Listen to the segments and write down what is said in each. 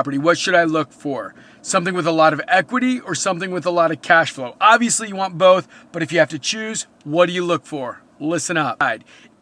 property, what should I look for? Something with a lot of equity or something with a lot of cash flow? Obviously you want both, but if you have to choose, what do you look for? Listen up.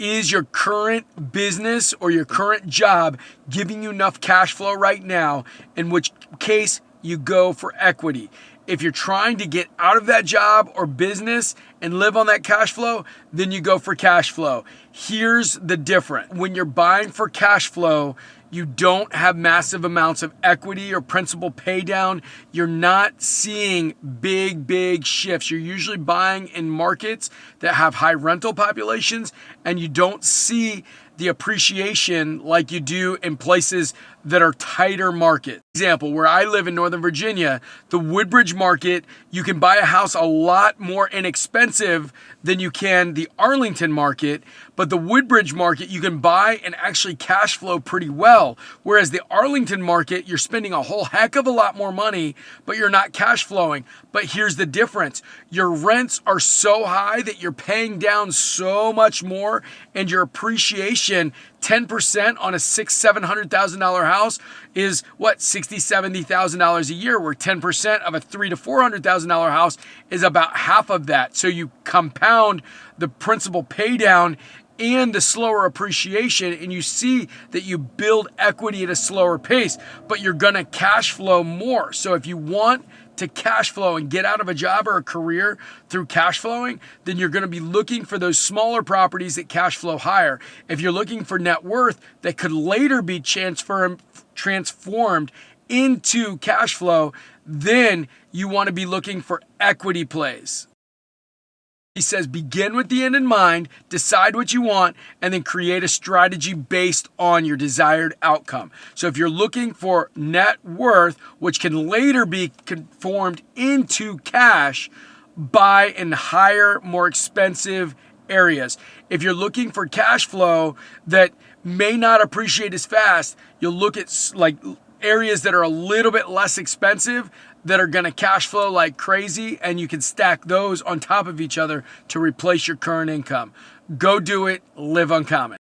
Is your current business or your current job giving you enough cash flow right now? In which case you go for equity. If you're trying to get out of that job or business and live on that cash flow, then you go for cash flow. Here's the difference. When you're buying for cash flow, you don't have massive amounts of equity or principal pay down. You're not seeing big shifts. You're usually buying in markets that have high rental populations, and you don't see the appreciation like you do in places that are tighter markets. Example, where I live in Northern Virginia, the Woodbridge market, you can buy a house a lot more inexpensive than you can the Arlington market, but the Woodbridge market, you can buy and actually cash flow pretty well. Whereas the Arlington market, you're spending a whole heck of a lot more money, but you're not cash flowing. But here's the difference. Your rents are so high that you're paying down so much more, and your appreciation 10% on a $600,000-$700,000 house is what, $60,000-$70,000 a year, where 10% of a $300,000 to $400,000 house is about half of that. So you compound the principal pay down and the slower appreciation, and you see that you build equity at a slower pace, but you're gonna cash flow more. So if you want to cash flow and get out of a job or a career through cash flowing, then you're going to be looking for those smaller properties that cash flow higher. If you're looking for net worth that could later be transformed into cash flow, then you want to be looking for equity plays. He says, begin with the end in mind, decide what you want, and then create a strategy based on your desired outcome. So if you're looking for net worth, which can later be conformed into cash, buy in higher, more expensive areas. If you're looking for cash flow that may not appreciate as fast, you'll look at like areas that are a little bit less expensive that are going to cash flow like crazy, and you can stack those on top of each other to replace your current income. Go do it. Live uncommon.